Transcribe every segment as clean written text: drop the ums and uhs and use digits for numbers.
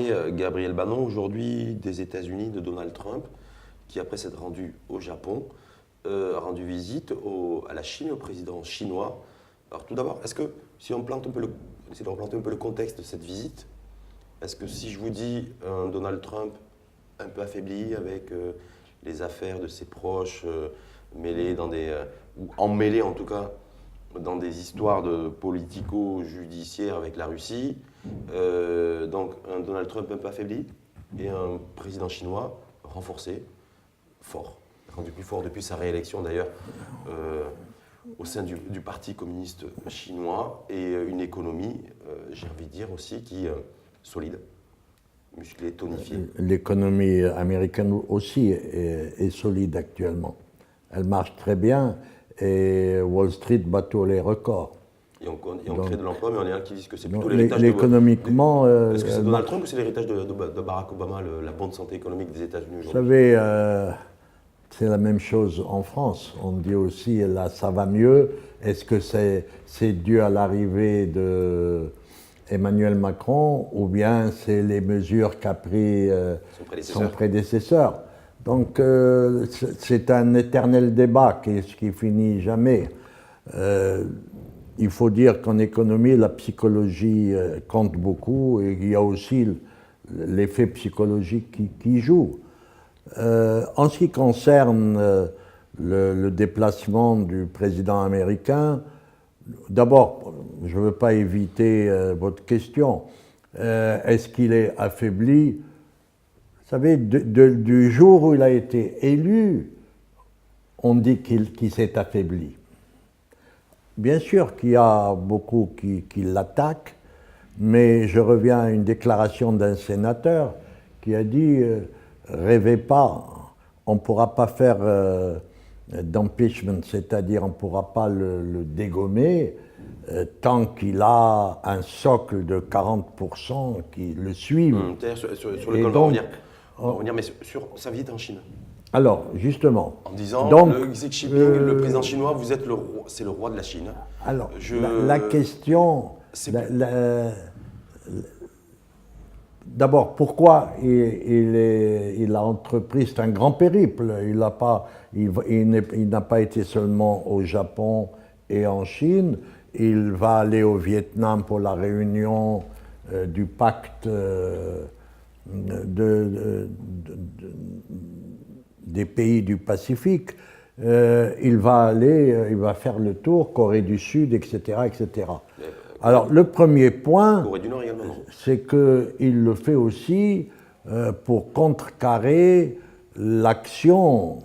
parler, Gabriel Bannon, aujourd'hui des États-Unis, de Donald Trump, qui après s'être rendu au Japon, a rendu visite à la Chine, au président chinois. Alors tout d'abord, est-ce que, si on plante un peu essaie de replanter un peu le contexte de cette visite, est-ce que si je vous dis un Donald Trump un peu affaibli avec les affaires de ses proches mêlées ou emmêlées en tout cas, dans des histoires de politico-judiciaires avec la Russie, donc un Donald Trump un peu affaibli et un président chinois renforcé, fort, rendu plus fort depuis sa réélection d'ailleurs au sein du Parti communiste chinois et une économie, j'ai envie de dire aussi, qui solide, musclée, tonifiée. L'économie américaine aussi est solide actuellement. Elle marche très bien et Wall Street bat tous les records. Et on crée de l'emploi, mais on est là qui disent que c'est plutôt l'héritage économiquement, est-ce que c'est Donald Trump ou c'est l'héritage de Barack Obama, la bonne santé économique des États-Unis aujourd'hui? Vous savez, c'est la même chose en France. On dit aussi, là, ça va mieux. Est-ce que c'est dû à l'arrivée d'Emmanuel Macron ou bien c'est les mesures qu'a pris son prédécesseur? Donc, c'est un éternel débat qui finit jamais. Il faut dire qu'en économie, la psychologie compte beaucoup et il y a aussi l'effet psychologique qui joue. En ce qui concerne le déplacement du président américain, d'abord, je ne veux pas éviter votre question. Est-ce qu'il est affaibli? Vous savez, du jour où il a été élu, on dit qu'il s'est affaibli. Bien sûr qu'il y a beaucoup qui l'attaquent, mais je reviens à une déclaration d'un sénateur qui a dit rêvez pas, on ne pourra pas faire d'impeachment, c'est-à-dire on ne pourra pas le dégommer tant qu'il a un socle de 40% qui le suivent. Sur lequel on va revenir, mais sur sa visite en Chine. Alors, justement. En disant, le Xi Jinping, le président chinois, vous êtes c'est le roi de la Chine. Alors, la question... D'abord, pourquoi il a entrepris, c'est un grand périple. Il n'a pas été seulement au Japon et en Chine. Il va aller au Vietnam pour la réunion du pacte des pays du Pacifique. Il va faire le tour, Corée du Sud, etc., etc. Alors, le premier point, c'est qu'il le fait aussi pour contrecarrer l'action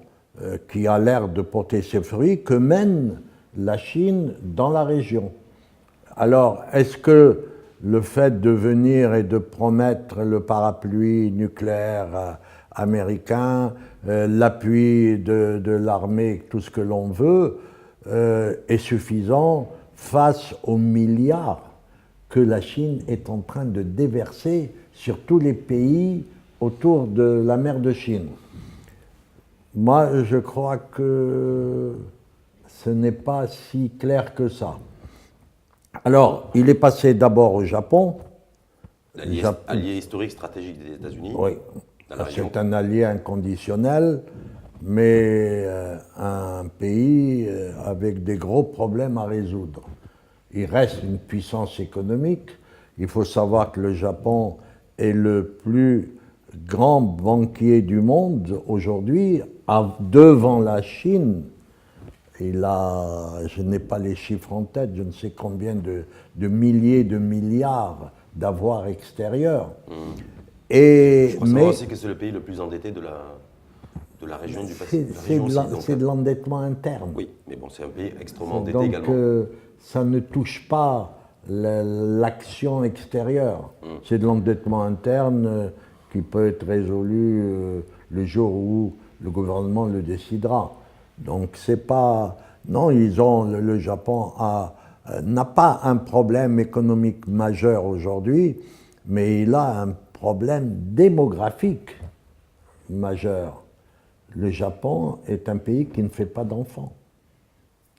qui a l'air de porter ses fruits que mène la Chine dans la région. Alors, est-ce que le fait de venir et de promettre le parapluie nucléaire américain, l'appui de l'armée, tout ce que l'on veut, est suffisant face aux milliards que la Chine est en train de déverser sur tous les pays autour de la mer de Chine? Moi, je crois que ce n'est pas si clair que ça. Alors, il est passé d'abord au Japon. Allié historique, stratégique des États-Unis. Oui, c'est un allié inconditionnel, mais un pays avec des gros problèmes à résoudre. Il reste une puissance économique. Il faut savoir que le Japon est le plus grand banquier du monde aujourd'hui, devant la Chine. Je n'ai pas les chiffres en tête, je ne sais combien de milliers de milliards d'avoirs extérieurs. Je crois savoir aussi que c'est le pays le plus endetté de la région du Pacifique. C'est de l'endettement interne. Oui, mais bon, c'est un pays extrêmement endetté également. Donc, ça ne touche pas l'action extérieure. C'est de l'endettement interne qui peut être résolu le jour où le gouvernement le décidera. Donc, c'est pas... Non, le Japon n'a pas un problème économique majeur aujourd'hui, mais il a un problème démographique majeur. Le Japon est un pays qui ne fait pas d'enfants.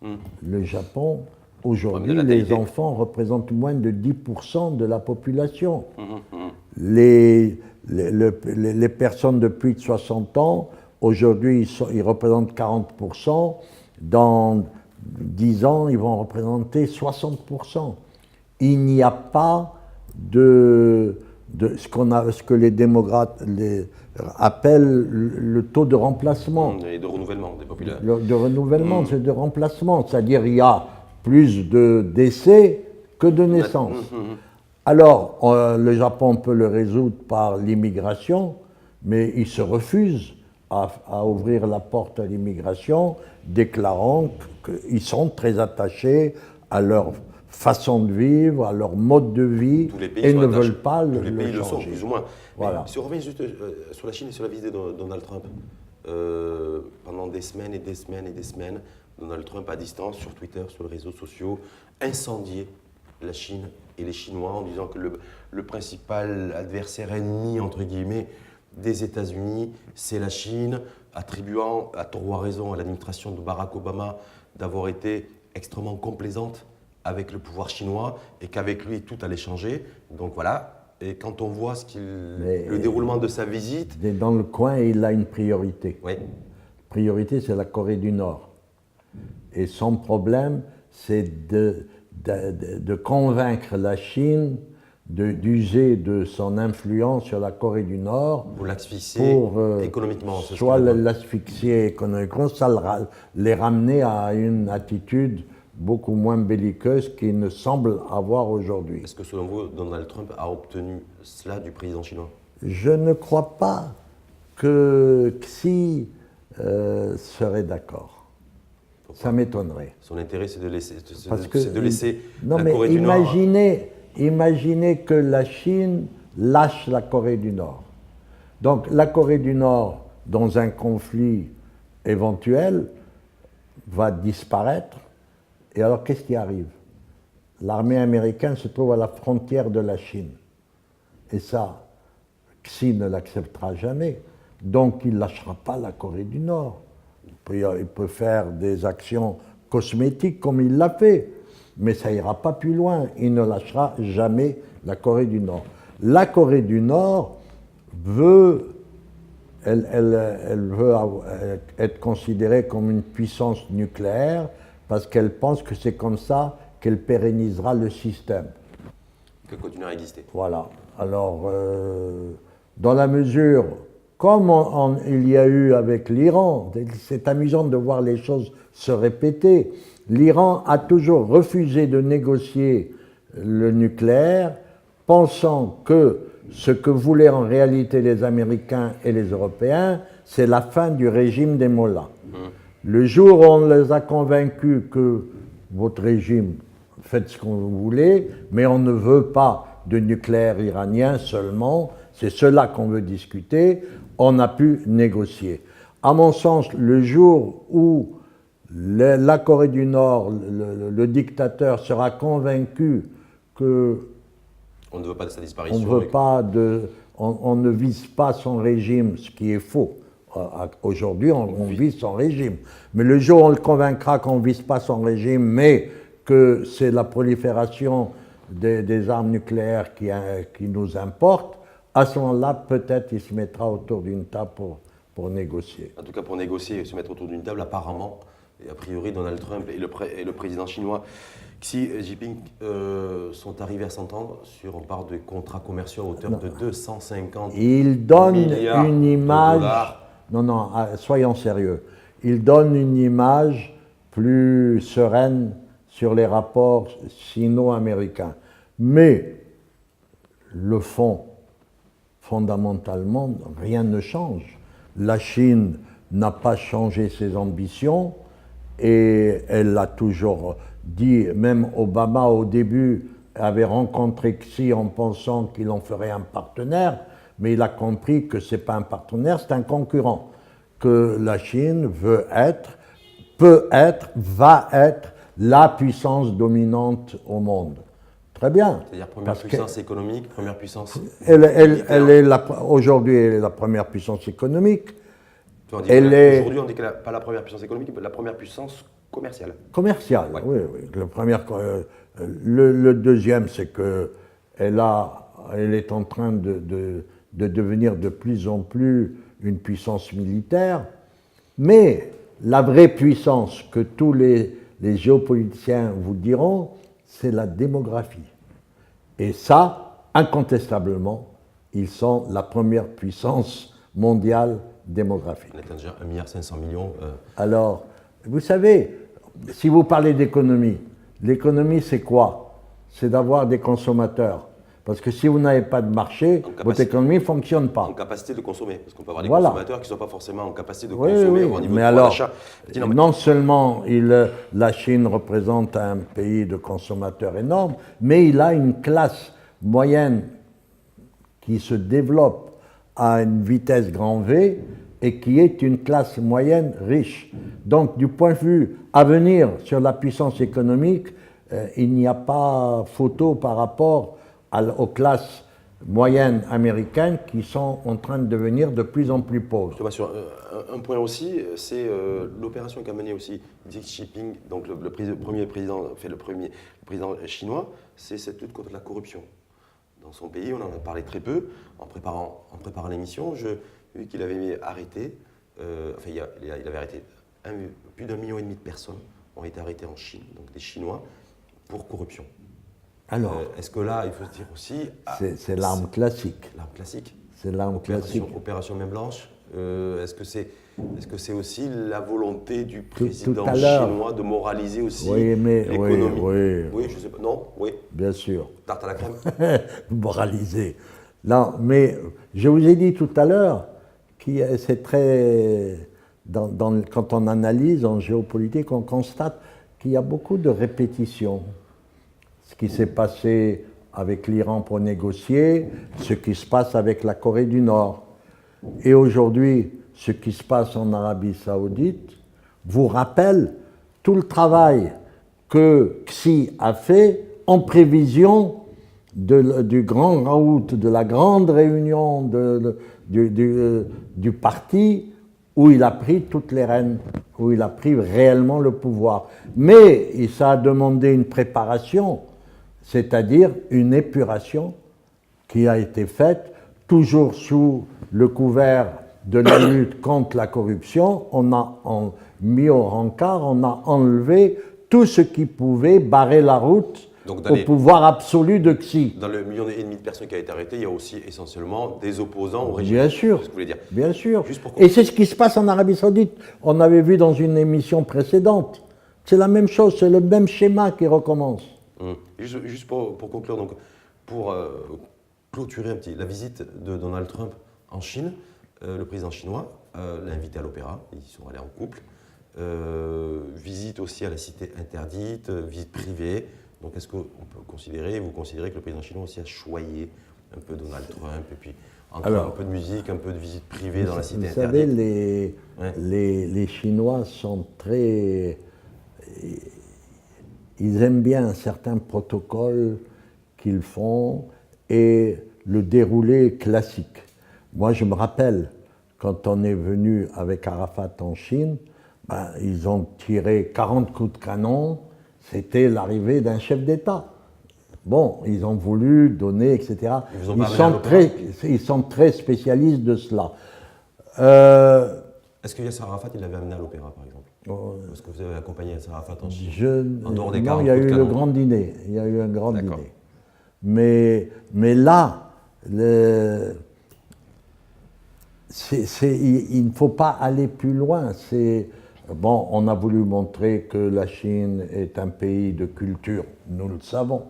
Le Japon, aujourd'hui, les enfants représentent moins de 10% de la population. les personnes de plus de 60 ans, aujourd'hui, ils représentent 40%. Dans 10 ans, ils vont représenter 60%. Il n'y a pas de ce que les démocrates appellent le taux de remplacement. Et de renouvellement des populations. De renouvellement, c'est de remplacement. C'est-à-dire il y a plus de décès que de naissances. Alors, le Japon peut le résoudre par l'immigration, mais il se refuse à ouvrir la porte à l'immigration, déclarant qu'ils sont très attachés à leur façon de vivre, à leur mode de vie, et ne veulent pas le changer. Tous les pays le sont, plus ou moins. Voilà. Mais si on revient juste sur la Chine et sur la visite de Donald Trump, pendant des semaines et des semaines et des semaines, Donald Trump, à distance, sur Twitter, sur les réseaux sociaux, incendiait la Chine et les Chinois en disant que le principal adversaire ennemi, entre guillemets, des États-Unis, c'est la Chine, attribuant à tort ou à raison à l'administration de Barack Obama d'avoir été extrêmement complaisante avec le pouvoir chinois et qu'avec lui tout allait changer. Donc voilà, et quand on voit le déroulement de sa visite… Dans le coin, il a une priorité. Oui. La priorité, c'est la Corée du Nord. Et son problème, c'est de convaincre la Chine d'user de son influence sur la Corée du Nord pour l'asphyxier économiquement. Soit l'asphyxier économiquement, ça les ramener à une attitude beaucoup moins belliqueuse qu'il ne semble avoir aujourd'hui. Est-ce que selon vous, Donald Trump a obtenu cela du président chinois? Je ne crois pas que Xi serait d'accord. Ça m'étonnerait. Son intérêt, c'est de laisser, la mais Corée du Nord… Imaginez que la Chine lâche la Corée du Nord. Donc la Corée du Nord, dans un conflit éventuel, va disparaître. Et alors, qu'est-ce qui arrive? L'armée américaine se trouve à la frontière de la Chine. Et ça, Xi ne l'acceptera jamais. Donc, il ne lâchera pas la Corée du Nord. Il peut faire des actions cosmétiques comme il l'a fait, mais ça n'ira pas plus loin. Il ne lâchera jamais la Corée du Nord. La Corée du Nord veut, elle veut être considérée comme une puissance nucléaire parce qu'elle pense que c'est comme ça qu'elle pérennisera le système. Que continuera à exister. Voilà. Alors, dans la mesure, comme il y a eu avec l'Iran, c'est amusant de voir les choses se répéter, l'Iran a toujours refusé de négocier le nucléaire, pensant que ce que voulaient en réalité les Américains et les Européens, c'est la fin du régime des mollahs. Le jour où on les a convaincus que votre régime, faites ce que vous voulez, mais on ne veut pas de nucléaire iranien seulement, c'est cela qu'on veut discuter, on a pu négocier. À mon sens, le jour où la Corée du Nord, le dictateur sera convaincu que on ne veut pas de sa disparition. On ne vise pas son régime, ce qui est faux. Aujourd'hui, on vise son régime. Mais le jour où on le convaincra qu'on ne vise pas son régime, mais que c'est la prolifération des armes nucléaires qui nous importe, à ce moment-là, peut-être il se mettra autour d'une table pour négocier. En tout cas, pour négocier et se mettre autour d'une table, apparemment, et a priori, Donald Trump et le président chinois Xi Jinping sont arrivés à s'entendre sur, on parle de contrats commerciaux à hauteur de 250 Il donne milliards une image. de dollars. Non, soyons sérieux. Il donne une image plus sereine sur les rapports sino-américains. Mais le fond, fondamentalement, rien ne change. La Chine n'a pas changé ses ambitions et elle l'a toujours dit, même Obama au début avait rencontré Xi en pensant qu'il en ferait un partenaire, mais il a compris que ce n'est pas un partenaire, c'est un concurrent, que la Chine va être la puissance dominante au monde. Très bien. C'est-à-dire première puissance économique, première puissance aujourd'hui, elle est la première puissance économique. Aujourd'hui, on dit qu'elle n'est pas la première puissance économique, mais la première puissance commerciale. Commerciale, ouais. Oui. Le deuxième, c'est qu'elle a elle est en train de devenir de plus en plus une puissance militaire, mais la vraie puissance que tous les géopoliticiens vous diront, c'est la démographie. Et ça, incontestablement, ils sont la première puissance mondiale démographique. On atteint déjà 1,5 milliard. Alors, vous savez, si vous parlez d'économie, l'économie c'est quoi? C'est d'avoir des consommateurs. Parce que si vous n'avez pas de marché, votre économie ne fonctionne pas. En capacité de consommer. Parce qu'on peut avoir des Voilà. consommateurs qui ne sont pas forcément en capacité de Oui, consommer oui. au niveau Mais de alors, d'achat. non seulement la Chine représente un pays de consommateurs énorme, mais il a une classe moyenne qui se développe à une vitesse grand V et qui est une classe moyenne riche. Donc, du point de vue à venir sur la puissance économique, il n'y a pas photo par rapport aux classes moyennes américaines qui sont en train de devenir de plus en plus pauvres. Un point aussi, c'est l'opération qu'a menée aussi Xi Jinping, donc le premier président, le président chinois, c'est cette lutte contre la corruption. Dans son pays, on en a parlé très peu. En préparant l'émission, j'ai vu qu'il avait arrêté, il avait arrêté plus d'1,5 million de personnes ont été arrêtées en Chine, donc des Chinois, pour corruption. Alors, est-ce que là, il faut se dire aussi... c'est l'arme classique. L'arme classique. C'est l'arme classique. Opération Main Blanche. Est-ce que c'est aussi la volonté du président tout à l'heure. chinois de moraliser aussi l'économie? Oui, je sais pas. Non, oui. Bien sûr. Tarte à la crème. Moraliser. Non, mais je vous ai dit tout à l'heure que c'est très... quand on analyse en géopolitique, on constate qu'il y a beaucoup de répétitions. Ce qui s'est passé avec l'Iran pour négocier, ce qui se passe avec la Corée du Nord. Et aujourd'hui, ce qui se passe en Arabie Saoudite vous rappelle tout le travail que Xi a fait en prévision du grand raout, de la grande réunion du parti où il a pris toutes les rênes, où il a pris réellement le pouvoir. Mais ça a demandé une préparation, c'est-à-dire une épuration qui a été faite toujours sous le couvert de la lutte contre la corruption. On a mis au rencard, on a enlevé tout ce qui pouvait barrer la route au pouvoir absolu de Xi. Dans le 1,5 million de personnes qui ont été arrêtées, il y a aussi essentiellement des opposants au régime. Bien sûr, c'est ce que vous voulez dire. Bien sûr. Et c'est ce qui se passe en Arabie Saoudite. On avait vu dans une émission précédente. C'est la même chose, c'est le même schéma qui recommence. Juste pour conclure, donc, pour clôturer un petit la visite de Donald Trump en Chine, le président chinois l'a invité à l'opéra, ils sont allés en couple, visite aussi à la cité interdite, visite privée. Donc est-ce qu'on peut considérer, vous considérez que le président chinois aussi a choyé un peu Donald Trump et puis entre un peu de musique, un peu de visite privée dans la cité interdite? Vous savez, les Chinois sont très... Ils aiment bien un certain protocole qu'ils font et le déroulé classique. Moi, je me rappelle, quand on est venu avec Arafat en Chine, ils ont tiré 40 coups de canon, c'était l'arrivée d'un chef d'État. Bon, ils ont voulu donner, etc. Ils sont très spécialistes de cela. Est-ce que Yasser Arafat, il l'avait amené à l'opéra, par exemple? Est-ce que vous avez accompagné Yasser Arafat en Chine? En dehors des 40 coups de canon? Non, il y a eu le grand dîner. Il y a eu un grand dîner. Mais là, il ne faut pas aller plus loin. Bon, on a voulu montrer que la Chine est un pays de culture, nous le savons,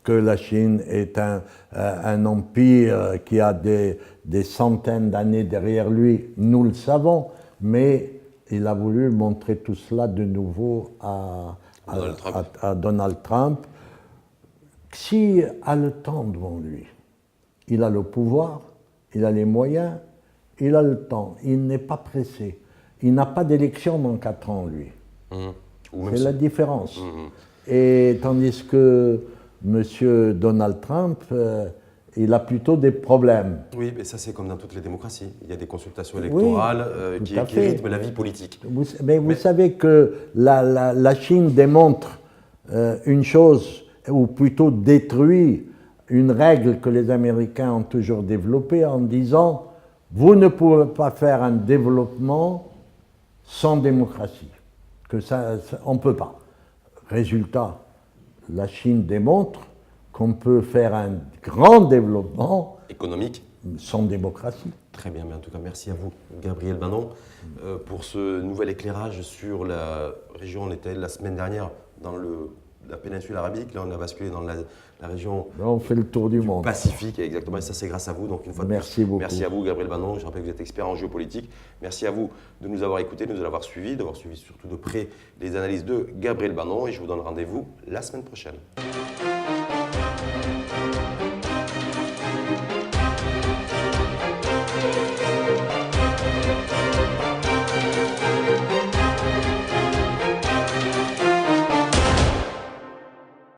que la Chine est un empire qui a des centaines d'années derrière lui, nous le savons, mais il a voulu montrer tout cela de nouveau à Donald Trump. Xi a le temps devant lui, il a le pouvoir, il a les moyens, il a le temps, il n'est pas pressé. Il n'a pas d'élection dans 4 ans, lui. C'est la différence. Et tandis que M. Donald Trump, il a plutôt des problèmes. Oui, mais ça c'est comme dans toutes les démocraties. Il y a des consultations électorales qui rythment la vie politique. Vous savez que la Chine démontre une chose, ou plutôt détruit une règle que les Américains ont toujours développée en disant « Vous ne pouvez pas faire un développement sans démocratie. » Que on ne peut pas. Résultat, la Chine démontre qu'on peut faire un grand développement économique sans démocratie. Très bien, mais en tout cas, merci à vous, Gabriel Banon, pour ce nouvel éclairage sur la région. On était la semaine dernière dans la péninsule arabique, là on a basculé dans la région Là, on fait le tour du monde. Pacifique, exactement, et ça c'est grâce à vous. Donc une fois de Merci plus, beaucoup. merci à vous, Gabriel Banon. Je rappelle que vous êtes expert en géopolitique. Merci à vous de nous avoir écoutés, de nous avoir suivis, d'avoir suivi surtout de près les analyses de Gabriel Banon, et je vous donne rendez-vous la semaine prochaine.